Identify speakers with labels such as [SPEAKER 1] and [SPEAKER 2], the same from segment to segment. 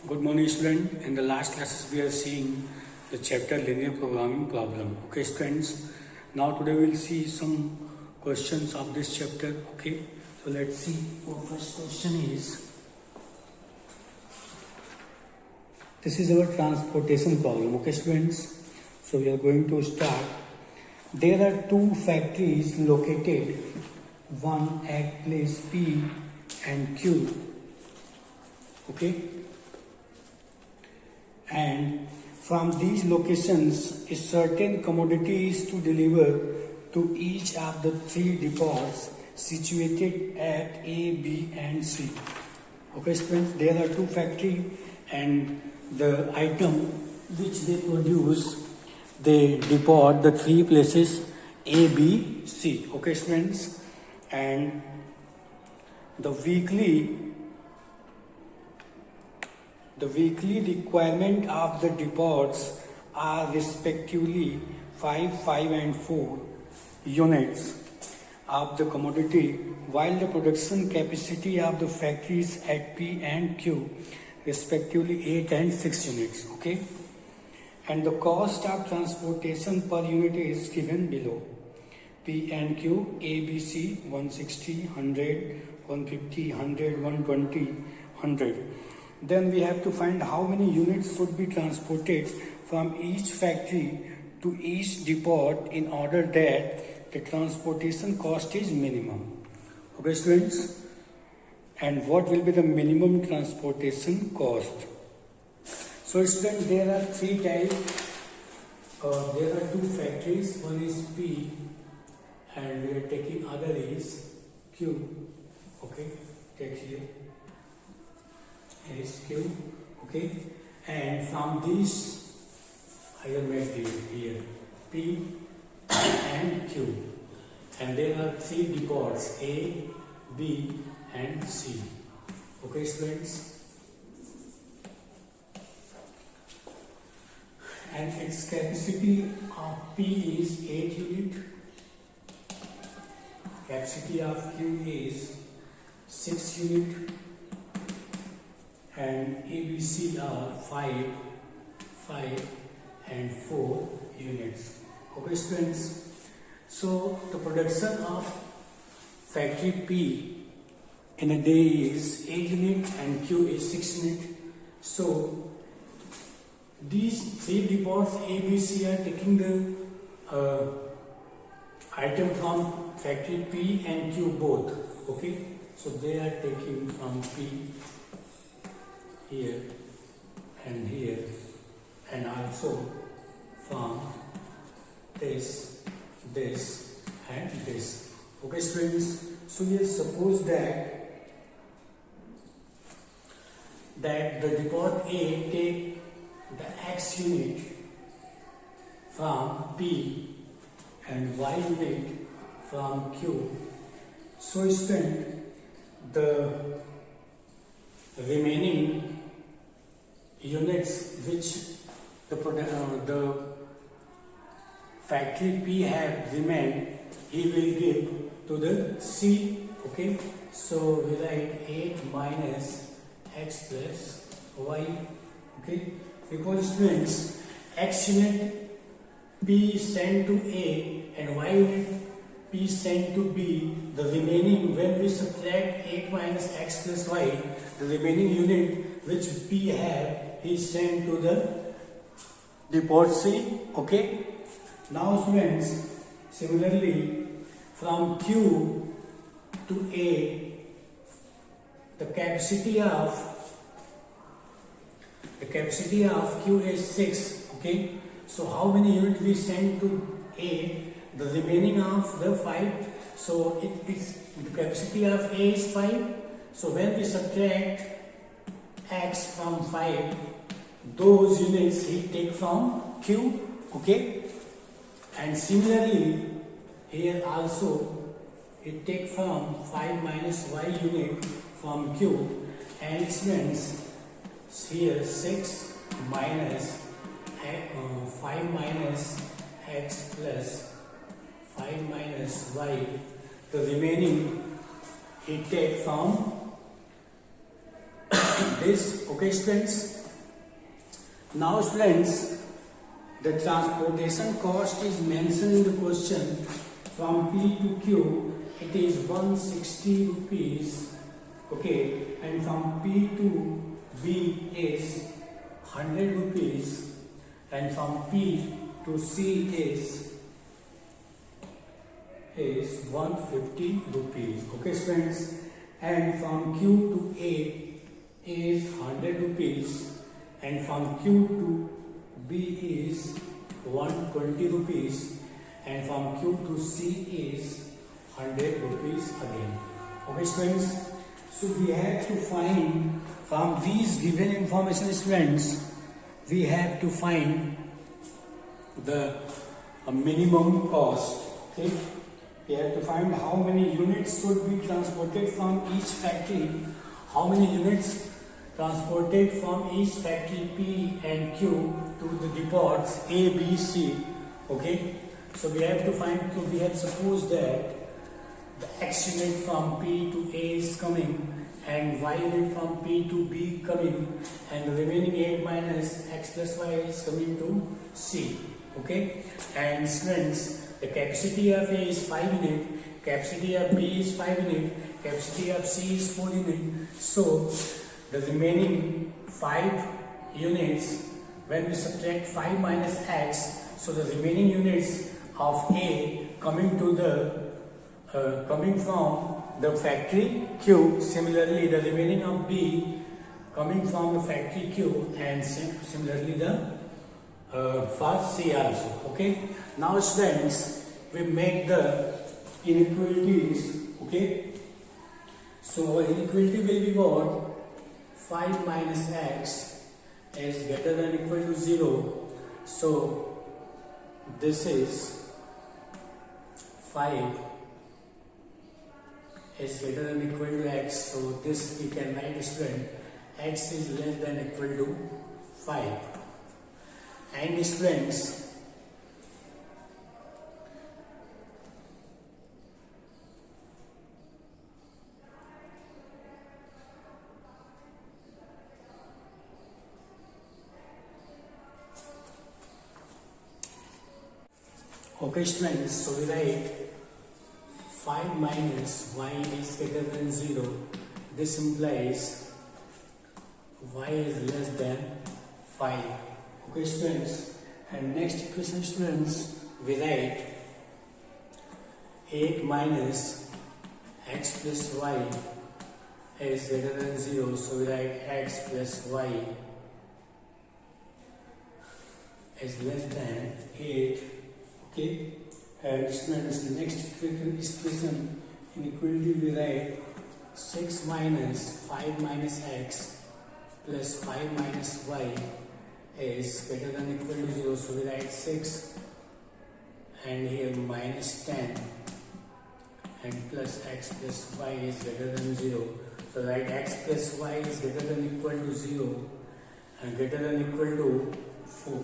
[SPEAKER 1] Good morning, student. In the last classes, we are seeing the chapter linear programming problem. Okay, students. Now today we'll see some questions of this chapter. Okay, so let's see. Our first question is. This is our transportation problem. Okay, students. So we are going to start. There are two factories located, one at place P and Q. Okay. And from these locations, a certain commodity is to deliver to each of the three depots situated at A, B, and C. Okay, students, there are two factories, and the item which they produce, they depot the three places A, B, C. Okay, students, and the weekly requirement of the depots are respectively 5, 5 and 4 units of the commodity, while the production capacity of the factories at P and Q respectively 8 and 6 units. Okay, and the cost of transportation per unit is given below. P and Q, A, B, C, 160, 100, 150, 100, 120, 100. Then we have to find how many units should be transported from each factory to each depot in order that the transportation cost is minimum. Okay, students? And what will be the minimum transportation cost? So, students, there are three types. There are two factories. One is P, and we are taking other is Q. Okay, take here. Is Q, okay, and from these I have made here P and Q, and there are three depots A, B, and C. Okay, students, and its capacity of P is 8 unit, capacity of Q is 6 unit, and ABC are 5, 5 and 4 units. Okay, students. So the production of factory P in a day is 8 unit and Q is 6 unit. So these three depots A, B, C are taking the item from factory P and Q both. Okay, so they are taking from P here and also from this and this. Okay, students, so let's suppose that the depot A take the X unit from P and Y unit from Q. So student, the remaining units which the factory P have remained, he will give to the C. Okay, so we write 8 minus X plus Y. Okay, because students, X unit P sent to A and Y unit P sent to B, the remaining, when we subtract 8 minus X plus Y, the remaining unit which P have, he sent to the depot C. Okay, now students, similarly from Q to A, the capacity of Q is 6. Okay, so how many units we send to A? The remaining of the 5. So it is the capacity of A is 5. So when we subtract X from 5, those units he take from Q. Okay, and similarly here also it take from 5 minus Y unit from Q, and students, here 6 minus 5 minus X plus 5 minus Y, the remaining he take from this. Okay students, now students, the transportation cost is mentioned in the question from P to Q, it is 160 rupees, okay, and from P to B is 100 rupees, and from P to C is 150 rupees, okay friends, and from Q to A is 100 rupees, and from Q to B is 120 rupees, and from Q to C is 100 rupees again. Okay friends, so we have to find from these given information students, we have to find the minimum cost. Okay, we have to find how many units should be transported from each factory, how many units transported from each factory P and Q to the depots A, B, C. Okay, so we have to find, so we have supposed that the X unit from P to A is coming and Y unit from P to B coming, and the remaining 8 minus X plus Y is coming to C. Okay, and students, the capacity of A is 5 unit, capacity of B is 5 unit, capacity of C is 4 unit. So the remaining 5 units, when we subtract 5 minus X, so the remaining units of A coming to the coming from the factory Q. Similarly, the remaining of B coming from the factory Q, and similarly the for C also. Okay. Now students, we make the inequalities. Okay. So our inequality will be what? 5 minus X is greater than or equal to 0. So this is 5 is greater than or equal to X. So this we can write, student, X is less than or equal to 5. And students, okay students, so we write 5 minus Y is greater than 0. This implies Y is less than 5. Okay students, and next equation students, we write 8 minus X plus Y is greater than 0. So we write X plus Y is less than 8. Okay, and students, the next equation inequality we write 6 minus 5 minus X plus 5 minus Y is greater than or equal to 0. So we write 6 and here minus 10 and plus X plus Y is greater than 0. So write X plus Y is greater than or equal to 0 and greater than or equal to 4.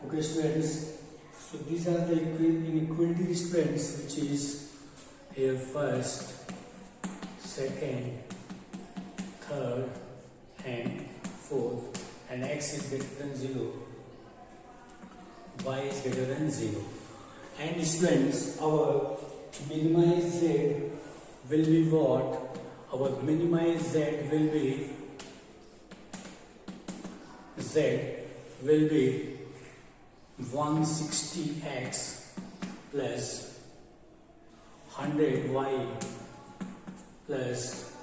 [SPEAKER 1] Okay students, so these are the inequality students, which is here first, second, third and fourth, and X is greater than 0, Y is greater than 0. And students, our minimized Z will be what? Our minimized Z will be 160X plus 100Y plus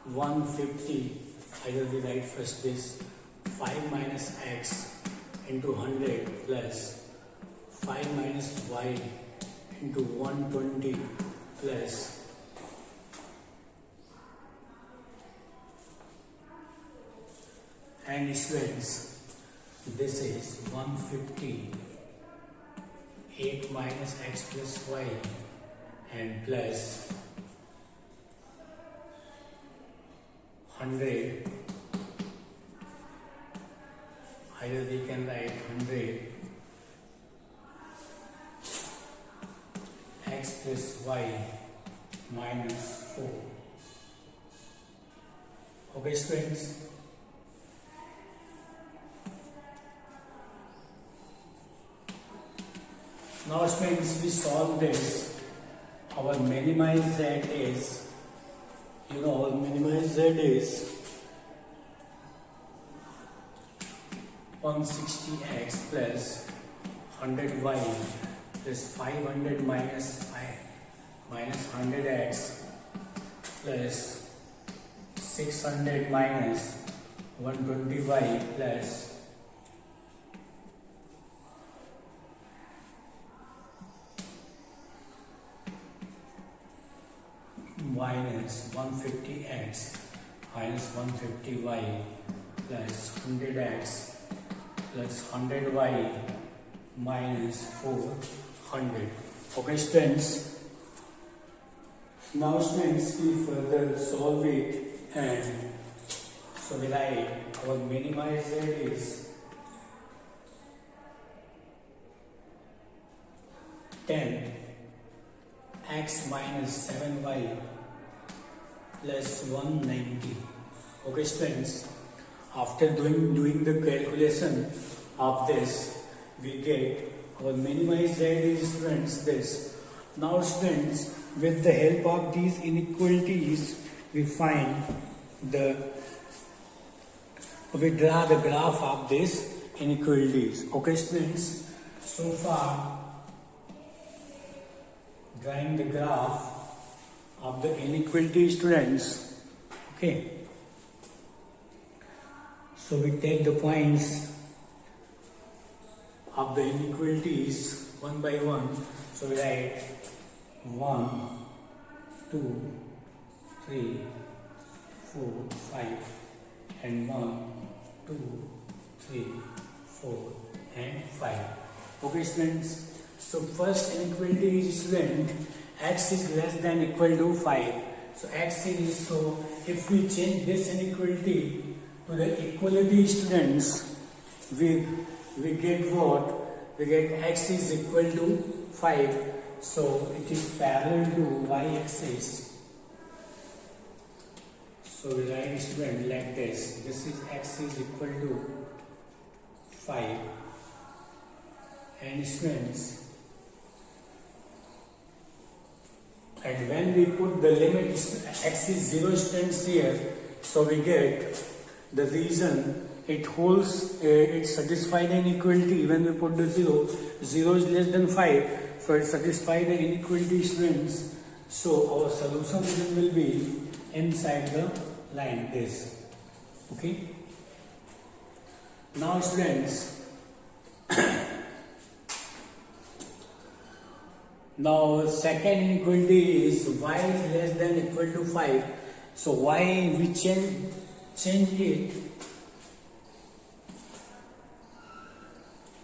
[SPEAKER 1] 150. Either we write first this 5 minus X into 100 plus 5 minus Y into 120 plus and students, this is 150 8 minus X plus Y and plus 100. Either we can write 100 X plus Y minus 4. Okay students, Now students, we solve this. Our minimized z is, our minimized z is 160x plus 100y plus 500 minus 100x plus 600 minus 120y plus minus 150x minus 150y plus 100x plus 100y minus 400. Okay students, now students we further solve it, and so we write our minimized z is 10 x minus 7y plus 190. Okay students, after doing the calculation of this, we get our minimized z is students this. Now students, with the help of these inequalities, we draw the graph of these inequalities. Okay students, so far drawing the graph of the inequality students. Okay, so we take the points of the inequalities one by one. So we write 1, 2, 3, 4, 5 and 1, 2, 3, 4 and 5. Okay students, so first inequality is student x is less than equal to 5. So x is, so if we change this inequality to the equality students, we get what? We get x is equal to 5. So it is parallel to y-axis. So we write student like this. This is x is equal to 5. And students, and when we put the limit x is 0 students here, so we get the reason it holds, it satisfies the inequality. When we put the 0 is less than 5, so it satisfies the inequality students. So our solution region will be inside the line this. Okay. Now students, now second inequality is y is less than equal to 5. So y we change it.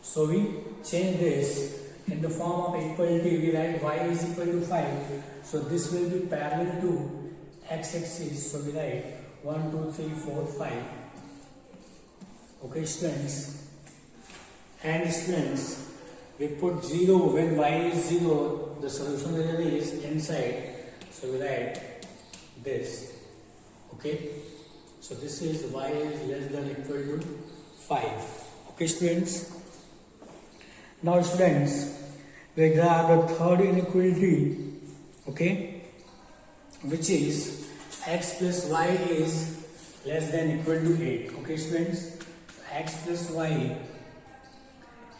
[SPEAKER 1] So we change this in the form of equality. We write y is equal to 5. So this will be parallel to x-axis. So we write 1, 2, 3, 4, 5. Okay students. And students, we put 0 when y is 0. The solution is inside. So we write this. Okay. So this is y is less than equal to 5. Okay students. Now students, we draw the third inequality, okay, which is x plus y is less than equal to 8. Okay students, x plus y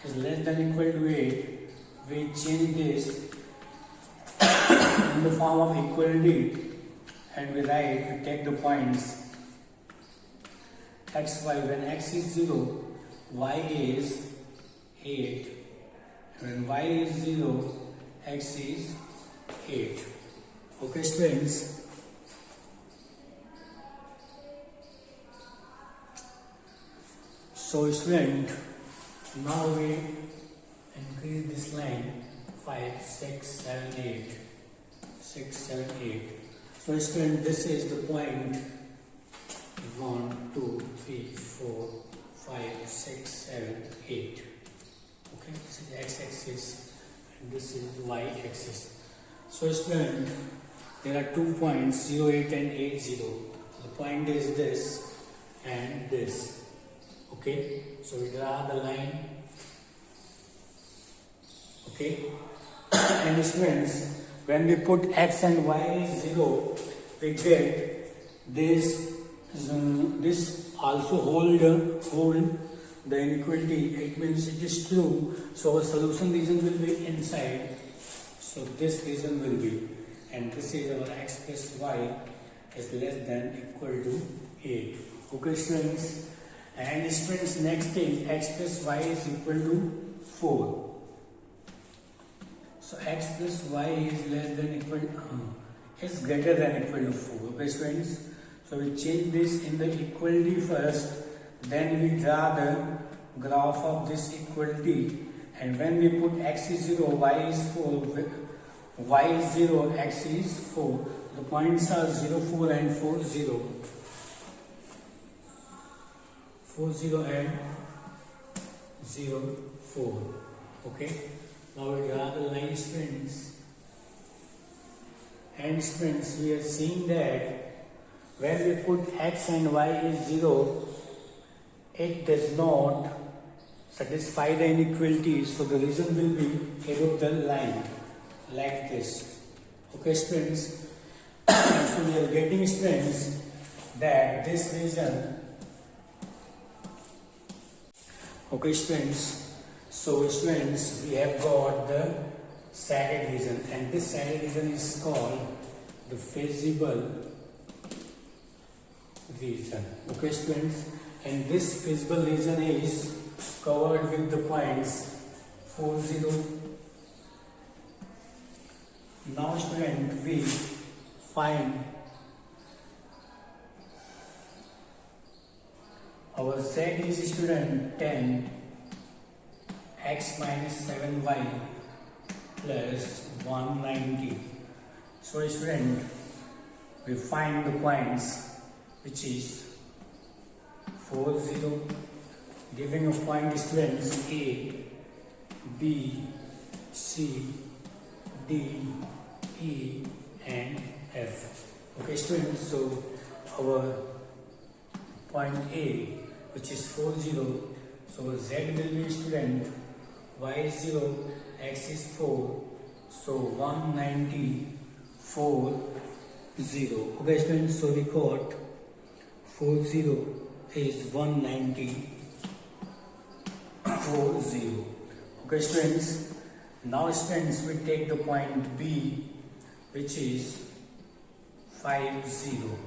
[SPEAKER 1] is less than equal to 8. We change this in the form of equality, and we take the points x, y. When x is 0, y is 8. When y is 0, x is 8. Okay students. So student, now we increase this line 5, 6, 7, 8. 6, 7, 8. So student, this is the point 1, 2, 3, 4, 5, 6, 7, 8. Okay, this is x-axis and this is y-axis. So student, there are 2 points 0, 8 and 8, 0. The point is this and this. Okay, so we draw the line. Okay. And students, when we put x and y is 0, we get this. This also hold the inequality. It means it is true. So our solution region will be inside. So this region will be, and this is our x plus y is less than equal to 8. Okay, students. And students, next is x plus y is equal to 4. So x plus y is less than equal is greater than equal to 4. Okay, students. So we change this in the equality first, then we draw the graph of this equality, and when we put x is 0, y is 4, y is 0, x is 4. The points are 0, 4 and 4, 0. 4, 0 and 0, 4. Okay. Now we draw the line, students. And students, we are seeing that when we put x and y is 0, it does not satisfy the inequality, so the region will be above the line, like this. Okay, students. So we are getting, students, that this region. Okay, students. So students, we have got the saddle region, and this saddle region is called the feasible region. Okay, students, and this feasible region is covered with the points 4, 0. Now, student, we find our z is, student, 10 x minus 7y plus 190. So, student, we find the points which is 4, 0, giving a point, students, A, B, C, D, E and F. Okay, students, so our point A, which is 4, 0, so Z will be, student, y is 0, x is 4, so 190, 4, 0. Okay, students, so we got 4, 0 is 190, 4, 0. Okay, students, now, students, we take the point B, which is 5, 0.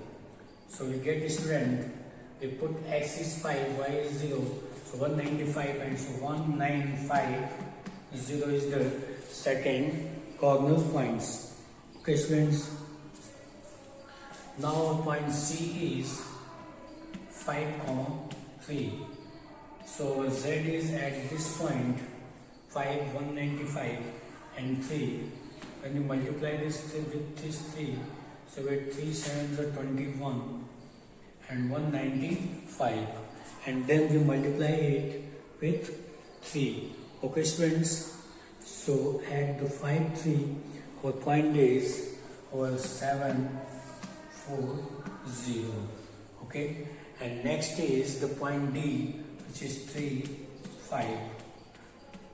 [SPEAKER 1] So we get, student, we put x is 5, y is 0, so 195, and so 195, 0 is the second corner points. Okay, students, now our point C is 5, 3. So Z is at this point 5, 195 and 3. When you multiply this with this 3, so with 3 sevens are 21 and 195, and then we multiply it with 3. Okay, students, so at the 5, 3, our point is our 7, 4, 0. Okay, and next is the point D, which is 3, 5.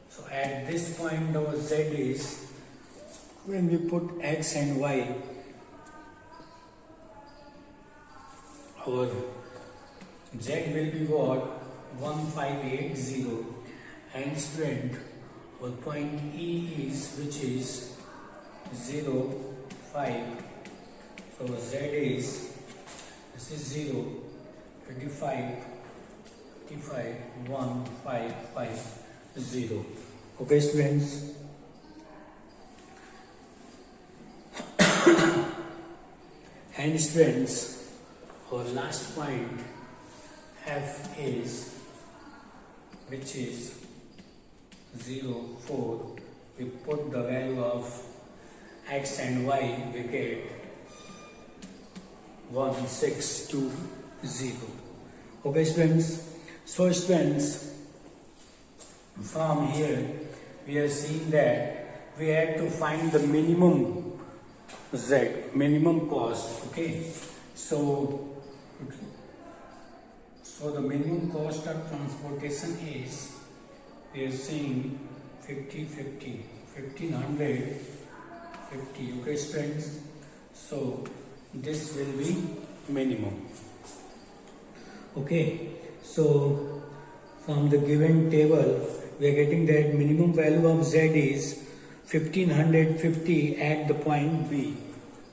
[SPEAKER 1] So at this point our Z is, when we put x and y, our Z will be what? 1580, and student, our point E is, which is 0, 5. So Z is, this is 0, 25, 55, 1, 5, 5, 0. Okay, students. And students, our last point F is, which is 0, 4. We put the value of x and y, we get 1, 6, 2, 0. Okay, students. So, students, from here we are seeing that we have to find the minimum Z, minimum cost. Okay, so the minimum cost of transportation is, we are seeing 50, 50, 1550. Okay, students. So this will be minimum. Okay. So from the given table, we are getting that minimum value of Z is 1550 at the point B.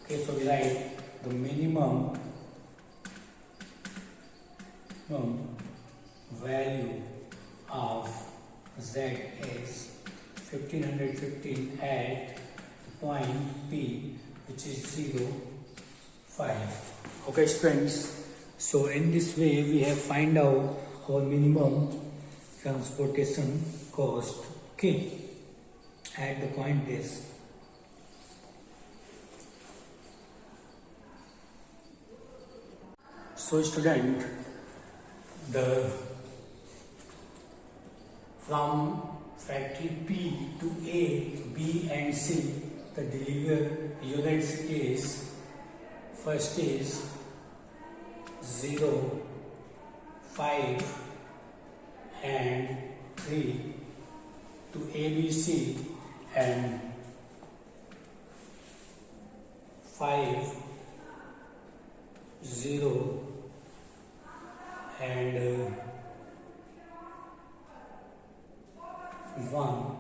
[SPEAKER 1] Okay, so we write the minimum value of Z is 1515 at point P, which is 0, 5. Okay, friends. So in this way, we have find out our minimum transportation cost. Okay, at the point is. So student, from factory P to A, B and C, the delivered units is, first is 0, 5 and 3 to ABC, and 5, 0 and 1,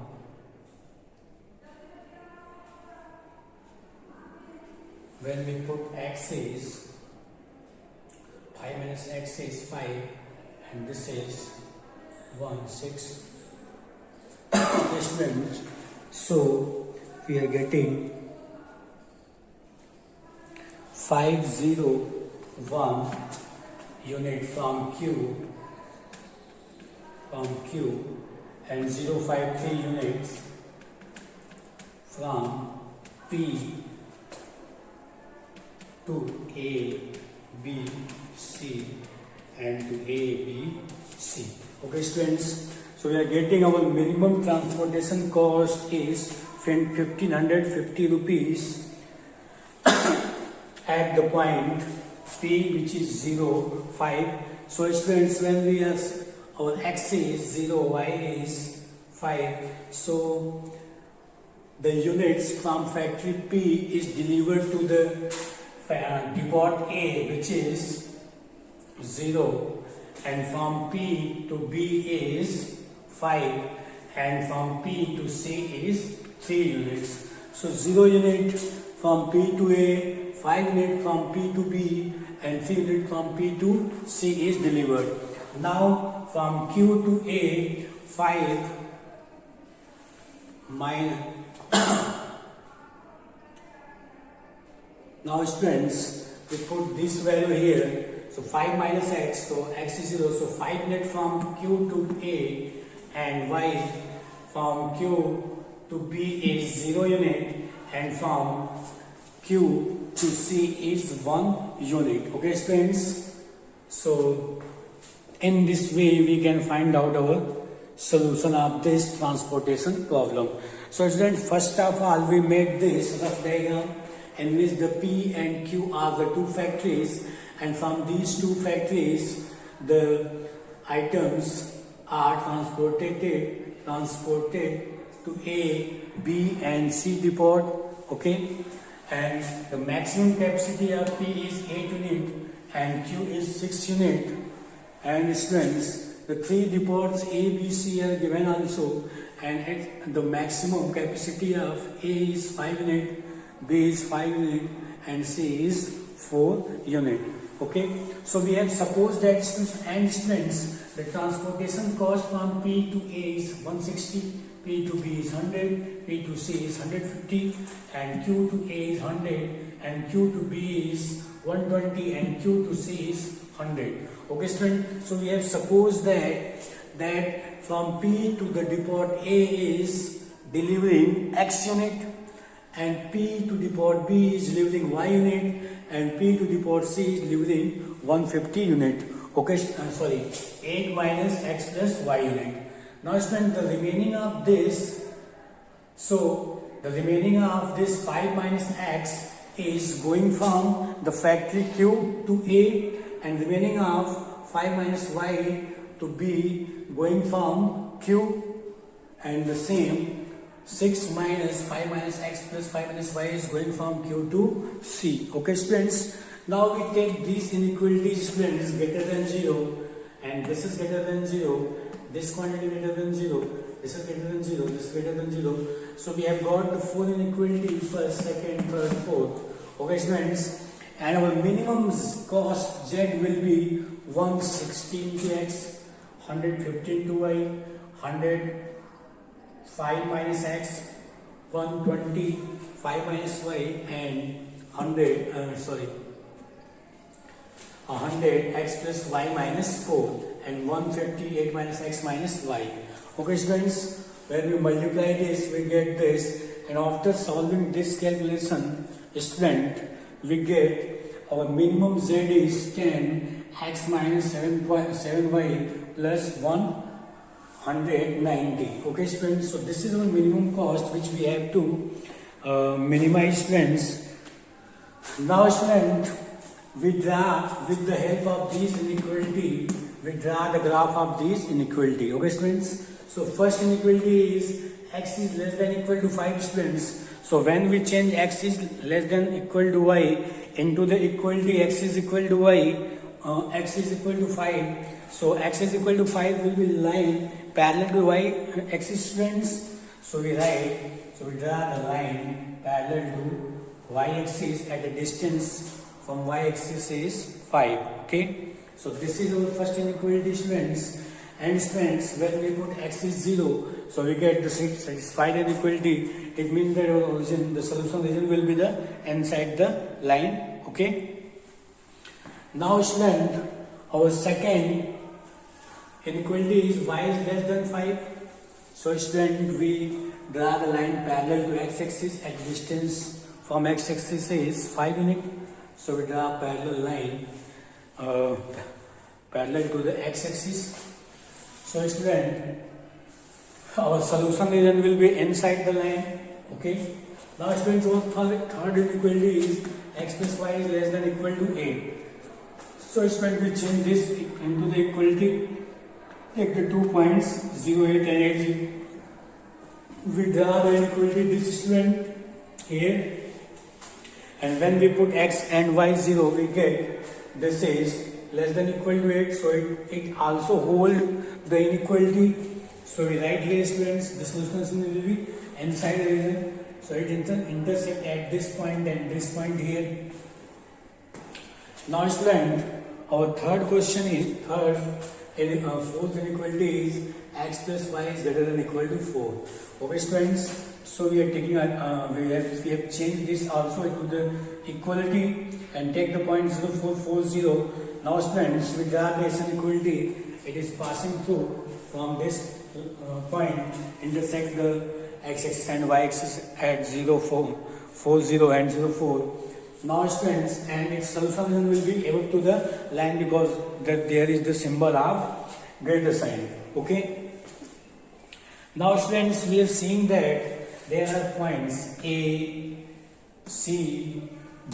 [SPEAKER 1] when we put X is 5 minus X is 5 and this is 1, 6. This means, so we are getting 501 unit from Q and 053 units from P to A, B, C and to A, B, C. Okay, students. So we are getting our minimum transportation cost is 1550 rupees at the point P, which is 0, 5. So students, when we are, our X is 0, Y is 5. So the units from factory P is delivered to the depot A, which is 0, and from P to B is 5, and from P to C is 3 units. So 0 unit from P to A, 5 unit from P to B, and 3 unit from P to C is delivered. Now from Q to A, 5 minus now students, we put this value here. So 5 minus X, so X is 0. So 5 unit from Q to A and Y from Q to B is 0 unit, and from Q to C is 1 unit. Okay, students. So in this way we can find out our solution of this transportation problem. So students, first of all we made this rough diagram in which the P and Q are the two factories, and from these two factories the items are transported to A, B and C depot. Okay, and the maximum capacity of P is 8 unit and Q is 6 unit. And students, the 3 depots A, B, C are given also, and the maximum capacity of A is 5 unit, B is 5 unit and C is 4 unit. Okay, so we have supposed that students, the transportation cost from P to A is 160, P to B is 100, P to C is 150, and Q to A is 100, and Q to B is 120, and Q to C is 100. Okay, students, so we have supposed that from P to the depot A is delivering X unit, and P to depot B is delivering Y unit, and P to depot C is delivering 150 unit. Okay, 8 minus X plus Y unit. Now students, the remaining of this, so the remaining of this 5 minus X is going from the factory Q to A, and remaining of 5 minus Y to B going from Q, and the same. 6 minus 5 minus x plus 5 minus y is going from Q to C. Okay, students. Now we take these inequalities, students, greater than 0, and this is greater than 0, this quantity greater than 0, this is greater than 0, this is greater than 0. So we have got the 4 inequality, first, second, third, fourth. Okay, students. And our minimum cost Z will be 116 to x, 115 to y, 105 minus x, 120 5 minus y, and 100 x plus y minus 4, and 158 minus x minus y. Okay, students, when we multiply this, we get this, and after solving this calculation, student, we get our minimum Z is 10 x minus 7y plus 190. Okay, students, so this is our minimum cost which we have to minimize, students. Now, student, we draw with the help of these inequality, we draw the graph of these inequality. Okay, students, so first inequality is x is less than equal to 5, students. So when we change x is less than equal to y into the equality x is equal to y, x is equal to 5. So x is equal to 5 will be line parallel to y axis, students. So we draw the line parallel to y axis at a distance from y axis is 5. Okay. So this is our first inequality, students. And students, when we put x is 0, so we get the satisfied inequality. It means that our origin, the solution region will be the inside the line. Okay. Now, student, our second inequality is y is less than 5. So, student, we draw the line parallel to x-axis at distance from x-axis is 5 unit. So we draw a parallel line parallel to the x-axis. So, student, our solution region will be inside the line. Okay. Now, students, our third inequality is x plus y is less than equal to 8. So, student, we change this into the equality. Take the 2 points 0, 8 and 8. We draw the inequality, this, student, here. And when we put x and y 0, we get this is less than equal to 8. So, it also holds the inequality. So we write here, students, the solution will be inside the region. So it intersect at this point and this point here. Now, student, our third question is fourth inequality is x plus y is greater than equal to 4. Okay, students. So we are taking we have changed this also into the equality and take the point 0, 4, 4, 0. Now, students, we draw this inequality. It is passing through from this point, intersect the x-axis and y-axis at 0, 4, 4, 0 and 0, 4. Now, students, and its solution will be above to the line because there is the symbol of greater sign. Okay. Now, students, we are seeing that there are points A, C,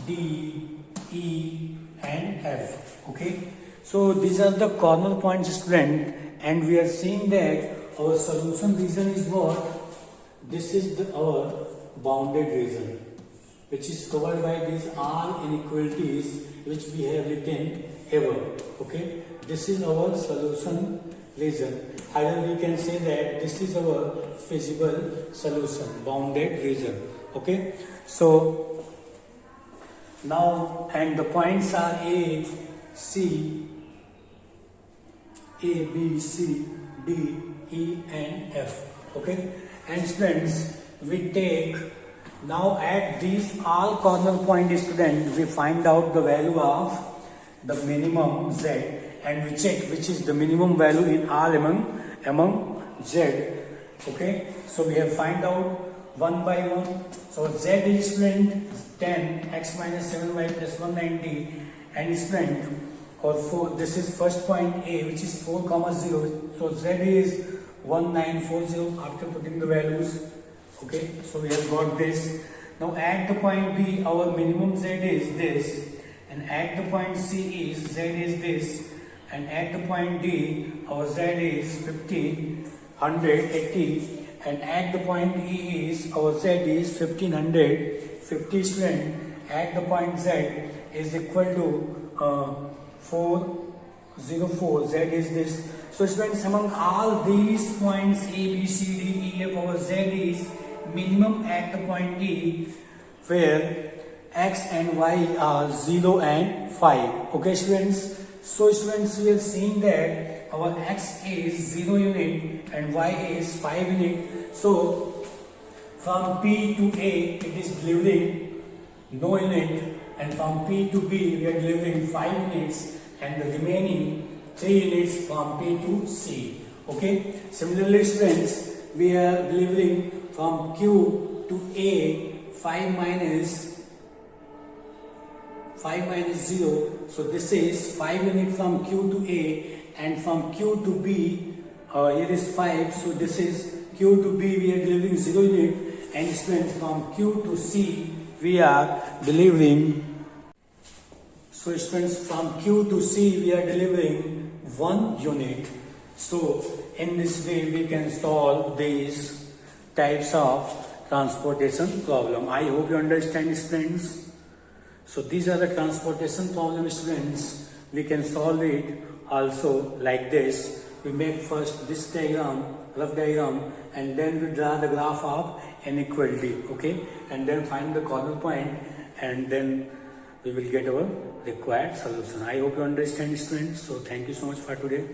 [SPEAKER 1] D, E and F. Okay. So these are the corner points, student, and we are seeing that our solution region is what? This is our bounded region, which is covered by these all inequalities which we have written above. Okay. This is our solution region. Either we can say that this is our feasible solution, bounded region. Okay. So now, and the points are A, B, C, D, E and F. Okay. And students, we take now at these all corner point, student, we find out the value of the minimum Z and we check which is the minimum value in all among Z. Okay. So we have find out one by one. So Z is, student, 10 x minus 7y plus 190 and, student, or 4, this is first point A, which is 4, 0. So Z is 1940 after putting the values. Okay, so we have got this. Now at the point B, our minimum Z is this, and at the point C is Z is this, and at the point D, our Z is 50, 180, and at the point E is, our Z is 1500, 50 student, at the point Z is equal to 404, Z is this. So students, among all these points A, B, C, D, E, F, our Z is minimum at the point E, where X and Y are 0 and 5. Okay students? So students, we have seen that our X is 0 unit and Y is 5 unit. So from P to A, it is delivering no unit, and from P to B, we are delivering 5 units, and the remaining 3 units from P to C. Okay? Similarly students, we are delivering from Q to A 5 minus 0, so this is 5 unit from Q to A, and from Q to B, here is 5, so this is Q to B, we are delivering 0 unit, and students, from Q to C, we are delivering, so students, from Q to C, we are delivering 1 unit. So in this way, we can solve these types of transportation problem. I hope you understand students. So these are the transportation problem students. We can solve it also like this. We make first this diagram, rough diagram, and then we draw the graph of inequality, okay? And then find the corner point, and then we will get our required solution. I hope you understand students. So thank you so much for today.